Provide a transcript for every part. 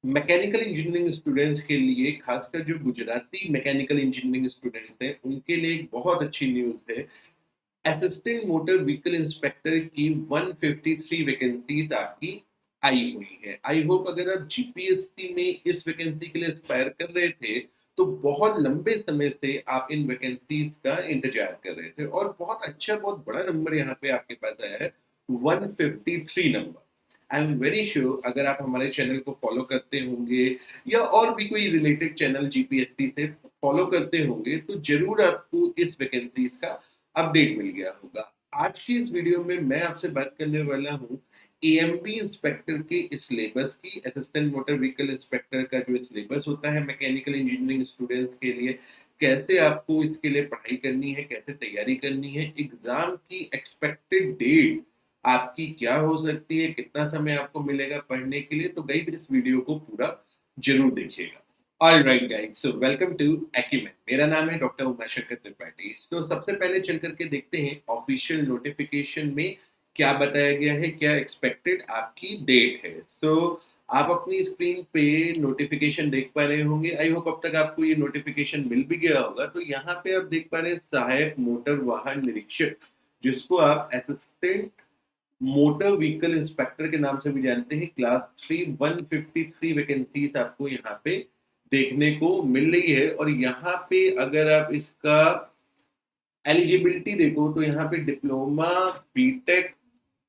Mechanical engineering students के लिए खासकर जो गुजराती मैकेनिकल इंजीनियरिंग स्टूडेंट्स हैं उनके लिए एक बहुत अच्छी न्यूज़ है। असिस्टेंट मोटर व्हीकल इंस्पेक्टर की 153 वैकेंसीज आपकी आई हुई है। आई होप अगर आप जीपीएससी में इस वैकेंसी के लिए एस्पायर कर रहे थे तो बहुत लंबे समय से आप इन वैकेंसीज का इंतजार कर रहे थे और बहुत अच्छा बहुत बड़ा नंबर यहाँ पे आपके पास आया है, 153 number. I am very sure अगर आप हमारे चैनल को फॉलो करते होंगे या और भी कोई रिलेटेड चैनल जीपीएससी से फॉलो करते होंगे तो जरूर आपको इस वैकेंसीज का अपडेट मिल गया होगा। आज की इस वीडियो में मैं आपसे बात करने वाला हूँ एएमवी इंस्पेक्टर के सिलेबस की। असिस्टेंट मोटर व्हीकल इंस्पेक्टर का जो सिलेबस होता है मैकेनिकल इंजीनियरिंग स्टूडेंट्स के लिए, कैसे आपको इसके लिए पढ़ाई करनी है, कैसे तैयारी करनी है, एग्जाम की एक्सपेक्टेड डेट आपकी क्या हो सकती है, कितना समय आपको मिलेगा पढ़ने के लिए। तो गाइस इस वीडियो को पूरा जरूर देखिएगा। All right guys, so welcome to Acumen. मेरा नाम है डॉक्टर उमाशंकर त्रिपाठी। तो सबसे पहले चल करके देखते हैं ऑफिशियल नोटिफिकेशन में क्या बताया गया है, क्या एक्सपेक्टेड आपकी डेट है। आप अपनी स्क्रीन पे नोटिफिकेशन देख पा रहे होंगे। आई होप अब तक आपको ये नोटिफिकेशन मिल भी गया होगा। तो यहाँ पे आप देख पा रहे हैं सहायक मोटर वाहन निरीक्षक, जिसको आप असिस्टेंट मोटर व्हीकल इंस्पेक्टर के नाम से भी जानते हैं। क्लास 3 153 वैकेंसीज आपको यहाँ पे देखने को मिल रही है। और यहाँ पे अगर आप इसका एलिजिबिलिटी देखो तो यहाँ पे डिप्लोमा बीटेक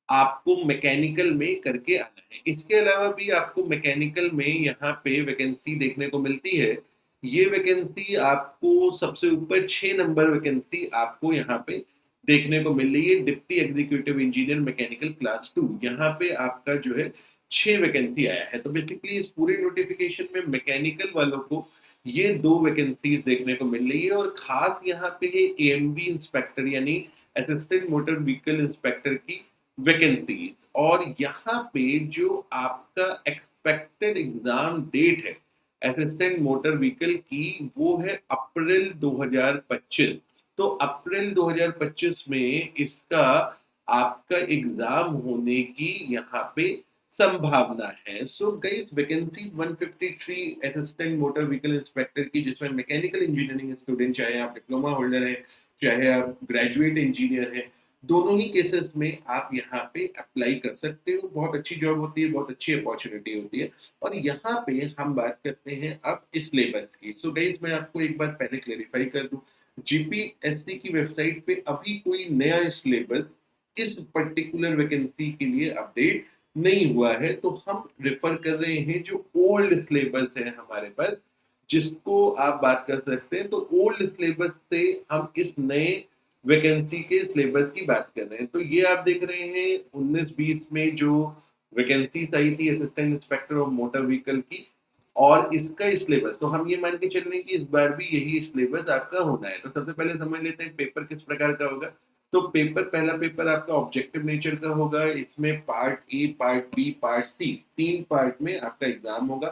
आपको मैकेनिकल में करके आना है। इसके अलावा भी आपको मैकेनिकल में यहाँ पे वैकेंसी देखने को मिलती है। ये वैकेंसी आपको सबसे ऊपर 6 नंबर वैकेंसी आपको यहाँ पे देखने को मिल रही है। Deputy executive engineer mechanical class 2, यहाँ पे आपका जो है 6 वैकेंसी आया है। तो बेसिकली इस पूरे नोटिफिकेशन में मैकेनिकल वालों को ये 2 वैकेंसीज देखने को मिल रही है। और खास यहाँ पे है एएमवी इंस्पेक्टर यानी असिस्टेंट मोटर व्हीकल इंस्पेक्टर की वैकेंसीज। और यहाँ पे जो आपका एक्सपेक्टेड एग्जाम डेट है असिस्टेंट मोटर व्हीकल की, वो है अप्रैल 2025। तो अप्रैल 2025 में इसका आपका एग्जाम होने की यहाँ पे संभावना है। So guys vacancy 153 assistant motor vehicle inspector की, जिसमें मैकेनिकल इंजीनियरिंग स्टूडेंट, चाहे आप डिप्लोमा होल्डर है चाहे आप ग्रेजुएट इंजीनियर है, दोनों ही केसेस में आप यहाँ पे अप्लाई कर सकते हो। बहुत अच्छी जॉब होती है, बहुत अच्छी अपॉर्चुनिटी होती है। और यहाँ पे हम बात करते हैं अब इस सिलेबस की। सो गाइस मैं आपको एक बार पहले क्लेरिफाई कर दूं, जीपीएससी की वेबसाइट पे अभी कोई नया सिलेबस इस पर्टिकुलर वैकेंसी के लिए अपडेट नहीं हुआ है। तो हम रेफर कर रहे हैं जो ओल्ड सिलेबस है हमारे पास, जिसको आप बात कर सकते हैं। तो ओल्ड सिलेबस से हम इस नए वैकेंसी के सिलेबस की बात कर रहे हैं। तो ये आप देख रहे हैं 19-20 में जो वैकेंसी आई थी assistant inspector of motor vehicle की, और इसका सिलेबस तो हम ये मान के चल रहे हैं कि इस बार भी यही सिलेबस आपका होना है। तो सबसे पहले समझ लेते हैं पेपर किस प्रकार का होगा। तो पेपर, पहला पेपर आपका ऑब्जेक्टिव नेचर का होगा। इसमें part A, part B, part C, 3 part में आपका एग्जाम होगा।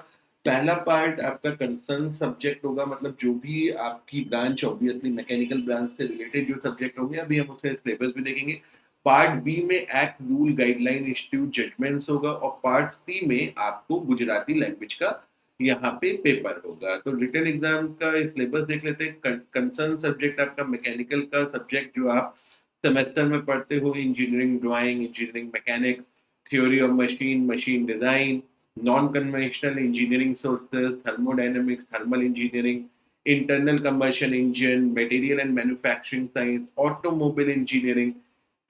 पहला पार्ट आपका कंसर्न सब्जेक्ट होगा, मतलब जो भी आपकी ब्रांच, ऑब्वियसली मैकेनिकल ब्रांच से रिलेटेड जो सब्जेक्ट होंगे, अभी हम उसका सिलेबस भी देखेंगे। पार्ट बी में act, rule, guideline, institute, judgements होगा। और पार्ट सी में आपको गुजराती लैंग्वेज का यहाँ पे पेपर होगा। तो रिटन एग्जाम का सिलेबस देख लेते हैं। कंसर्न सब्जेक्ट आपका मैकेनिकल का सब्जेक्ट जो आप सेमेस्टर में पढ़ते हो, engineering drawing, engineering mechanic, theory of machine, machine design, non conventional engineering sources, thermodynamics, thermal engineering, internal combustion engine, material and manufacturing science, automobile engineering,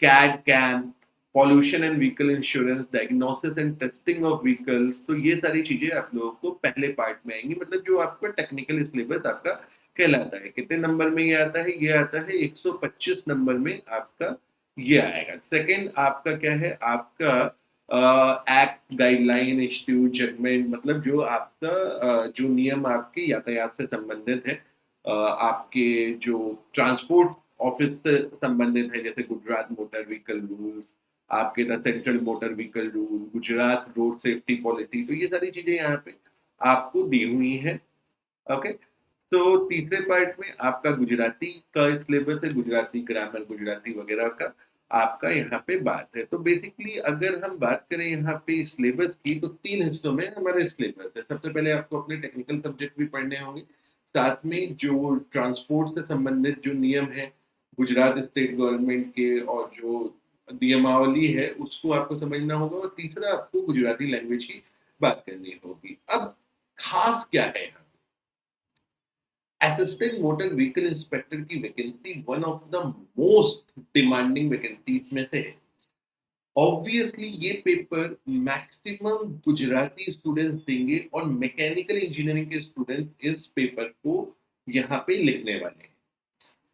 CAD CAM, pollution and vehicle insurance, diagnosis and testing of vehicles. तो ये सारी चीजें आप लोगों को पहले part में आएंगी, मतलब जो आपका टेक्निकल सिलेबस आपका कहलाता है। कितने नंबर में ये आता है? ये आता है 125 नंबर में आपका ये आएगा। सेकंड आपका क्या है? आपका एक्ट, गाइडलाइन, इंस्टीट्यूट, जजमेंट, मतलब जो आपका जो नियम आपके यातायात से संबंधित है, आपके जो ट्रांसपोर्ट ऑफिस से संबंधित है, जैसे गुजरात मोटर व्हीकल रूल्स, आपके the central motor vehicle rule, Gujarat road safety policy. तो ये सारी चीजें यहाँ पे आपको दी हुई है। ओके। तो तीसरे पार्ट में आपका गुजराती का सिलेबस है, गुजराती ग्रामर, गुजराती वगैरह का। आपका यहाँ पे बात है। तो बेसिकली अगर हम बात करें यहाँ पे सिलेबस की, तो 3 हिस्सों में हमारा सिलेबस है। सबसे पहले आपको अपने टेक्निकल सब्जेक्ट भी पढ़ने होंगे, साथ में जो ट्रांसपोर्ट से संबंधित जो नियम है, गुजरात स्टेट गवर्नमेंट के और जो नियमावली है, उसको आपको समझना होगा और तीसरा आपको गुजराती लैंग्वेज की बात करनी होगी। अब खास क्या है यहाँ? असिस्टेंट मोटर व्हीकल इंस्पेक्टर की vacancy one of the most demanding vacancies में से है। ऑब्वियसली ये पेपर मैक्सिमम गुजराती स्टूडेंट्स देंगे और मैकेनिकल इंजीनियरिंग के स्टूडेंट्स इस पेपर को यहाँ पे लिखने वाले हैं।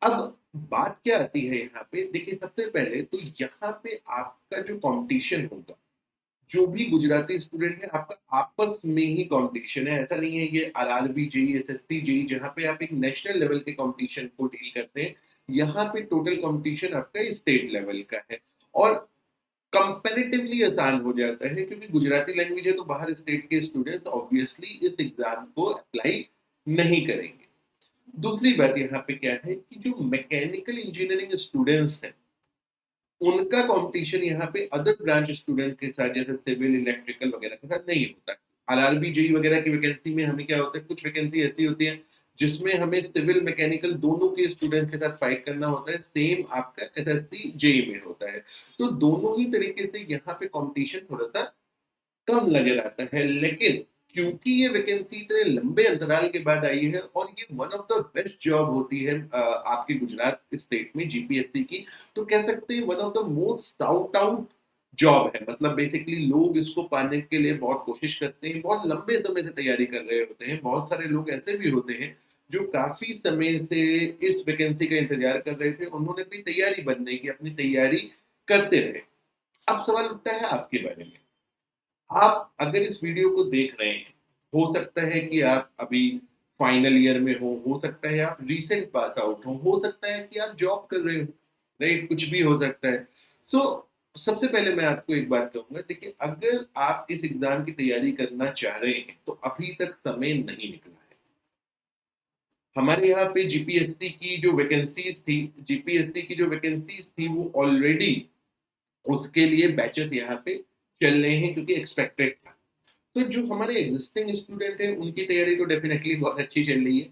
अब बात क्या आती है यहाँ पे, देखिए सबसे पहले तो यहाँ पे आपका जो कंपटीशन होगा, जो भी गुजराती स्टूडेंट है आपका आपस में ही कंपटीशन है। ऐसा नहीं है ये आरआरबी जेई एसएससी जेई जहाँ पे आप एक नेशनल लेवल के कंपटीशन को डील करते हैं, यहाँ पे टोटल कंपटीशन आपका स्टेट लेवल का है और कंपैरेटिवली आसान हो जाता है क्योंकि गुजराती लैंग्वेज है तो बाहर स्टेट के स्टूडेंट्स ऑब्वियसली इस एग्जाम को अप्लाई नहीं करेंगे। दूसरी बात यहाँ पे क्या है कि जो मैकेनिकल इंजीनियरिंग स्टूडेंट्स हैं उनका कंपटीशन यहाँ पे अदर ब्रांच स्टूडेंट के साथ जैसे सिविल इलेक्ट्रिकल वगैरह के साथ नहीं होता। आरआरबी जेई वगैरह की वैकेंसी में हमें क्या होता है, कुछ वैकेंसी ऐसी होती है जिसमें हमें सिविल मैकेनिकल दोनों के स्टूडेंट के साथ फाइट करना होता है, सेम आपका एसएससी जेई में होता है। तो दोनों ही तरीके से यहाँ पे कंपटीशन थोड़ा सा कम नजर आता है, लेकिन क्योंकि ये वैकेंसी इतने लंबे अंतराल के बाद आई है और ये one of the best job होती है आपके गुजरात स्टेट में जीपीएससी की, तो कह सकते हैं one of the most sought out job है। मतलब बेसिकली लोग इसको पाने के लिए बहुत कोशिश करते हैं, बहुत लंबे समय से तैयारी कर रहे होते हैं। बहुत सारे लोग ऐसे भी होते हैं जो काफी समय से इस वैकेंसी का इंतजार कर रहे थे, उन्होंने भी तैयारी बनने की अपनी तैयारी करते रहे। अब सवाल उठता है आपके बारे में, आप अगर इस वीडियो को देख रहे हैं, हो सकता है कि आप अभी फाइनल ईयर में हो सकता है आप रीसेंट पास आउट हो सकता है कि आप जॉब कर रहे हो, राइट, कुछ भी हो सकता है। सो सबसे पहले मैं आपको एक बात कहूंगा, देखिए अगर आप इस एग्जाम की तैयारी करना चाह रहे हैं तो अभी तक समय नहीं निकला है। हमारे यहाँ पे जीपीएससी की जो वैकेंसीज थी वो ऑलरेडी उसके लिए बैचेस यहाँ पे चल रहे हैं क्योंकि एक्सपेक्टेड था। तो जो हमारे एग्जिस्टिंग स्टूडेंट हैं उनकी तैयारी तो डेफिनेटली बहुत अच्छी चल रही है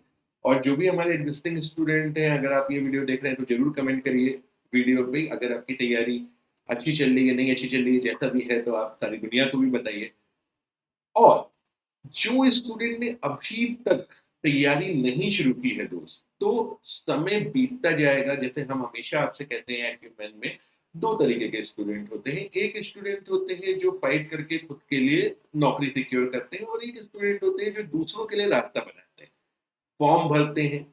और जो भी हमारे एग्जिस्टिंग स्टूडेंट हैं, अगर आप ये वीडियो देख रहे हैं तो जरूर कमेंट करिए वीडियो पे, अगर आपकी तैयारी अच्छी चल रही है नहीं अच्छी चल रही है, जैसा भी है तो आप सारी दुनिया को भी बताइए। और जो स्टूडेंट ने अभी तक तैयारी नहीं शुरू की है दोस्त, तो समय बीतता जाएगा। जैसे हम हमेशा आपसे कहते हैं एक्यूमेन में दो तरीके के स्टूडेंट होते हैं, एक स्टूडेंट होते हैं जो फाइट करके खुद के लिए नौकरी सिक्योर करते हैं और एक स्टूडेंट होते हैं जो दूसरों के लिए रास्ता बनाते हैं, फॉर्म भरते हैं,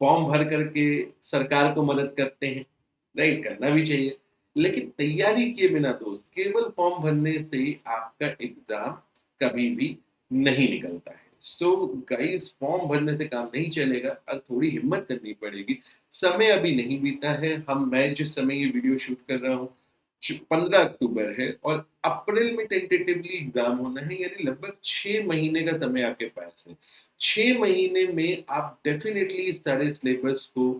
फॉर्म भर करके सरकार को मदद करते हैं, राइट, करना भी चाहिए। लेकिन तैयारी किए बिना दोस्त केवल फॉर्म भरने से आपका एग्जाम कभी भी नहीं निकलता है। सो गाइस, फॉर्म भरने से काम नहीं चलेगा, अब थोड़ी हिम्मत करनी पड़ेगी। समय अभी नहीं बीता है, मैं जिस समय ये वीडियो शूट कर रहा हूँ 15 अक्टूबर है और अप्रैल में टेंटेटिवली एग्जाम होना है, यानी लगभग 6 महीने का समय आपके पास है। 6 महीने में आप डेफिनेटली इस सारे सिलेबस को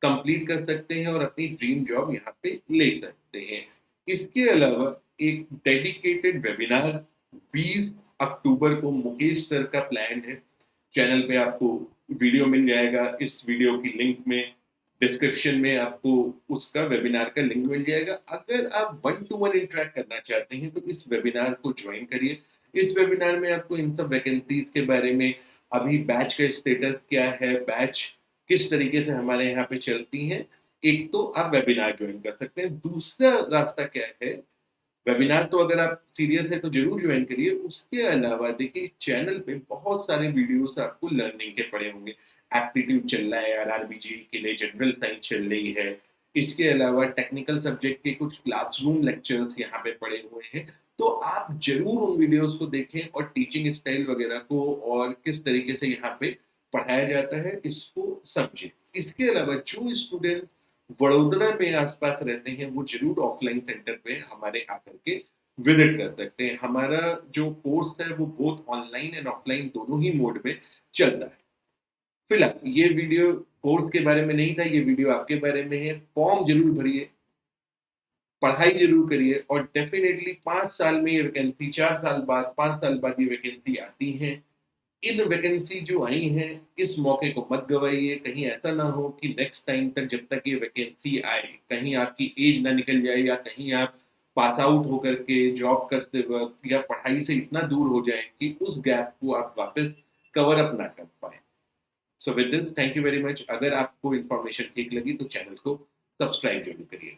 कंप्लीट कर सकते हैं और अपनी ड्रीम जॉब यहाँ पे ले सकते हैं। इसके अलावा एक डेडिकेटेड वेबिनार 20 अक्टूबर को मुकेश सर का प्लान है। चैनल पे आपको वीडियो मिल जाएगा, इस वीडियो की लिंक में डिस्क्रिप्शन में आपको उसका वेबिनार का लिंक मिल जाएगा। अगर आप 1-to-1 इंटरेक्ट करना चाहते हैं तो इस वेबिनार को ज्वाइन करिए। इस वेबिनार में आपको इन सब वैकेंसीज के बारे में, अभी बैच का स्टेटस क्या है, बैच किस तरीके से हमारे यहाँ पे चलती हैं, एक तो आप वेबिनार ज्वाइन कर सकते हैं। दूसरा रास्ता क्या है, वेबिनार तो अगर आप सीरियस है तो जरूर ज्वाइन करिए। उसके अलावा देखिए चैनल पे बहुत सारे वीडियोस आपको लर्निंग के पड़े होंगे। एप्टीट्यूड चल रहा है, आरआरबीजी के लिए जनरल साइंस चल रही है, इसके अलावा टेक्निकल सब्जेक्ट के कुछ क्लासरूम लेक्चर्स यहाँ पे पड़े हुए हैं। तो आप जरूर उन वीडियोस को देखें और टीचिंग स्टाइल वगैरह को और किस तरीके से यहाँ पे पढ़ाया जाता है इसको समझें। इसके अलावा जो स्टूडेंट वडोदरा में आसपास रहते हैं वो जरूर ऑफलाइन सेंटर पे हमारे आकर के विजिट कर सकते हैं। हमारा जो कोर्स है वो बोथ ऑनलाइन एंड ऑफलाइन दोनों ही मोड में चलता है। फिलहाल ये वीडियो कोर्स के बारे में नहीं था, ये वीडियो आपके बारे में है। फॉर्म जरूर भरिए, पढ़ाई जरूर करिए और डेफिनेटली 5 साल में ये वैकेंसी, 4 साल बाद, 5 साल बाद ये वैकेंसी आती है। इन वैकेंसी जो आई हैं, इस मौके को मत गवाइए। कहीं ऐसा ना हो कि नेक्स्ट टाइम तक जब तक ये वैकेंसी आए, कहीं आपकी एज ना निकल जाए या कहीं आप पास आउट होकर के जॉब करते वक्त या पढ़ाई से इतना दूर हो जाए कि उस गैप को आप वापस कवर अप ना कर पाए। So with this, thank you very much. अगर आपको इन्फॉर्मेशन ठीक लगी तो चैनल को सब्सक्राइब जरूर करिए।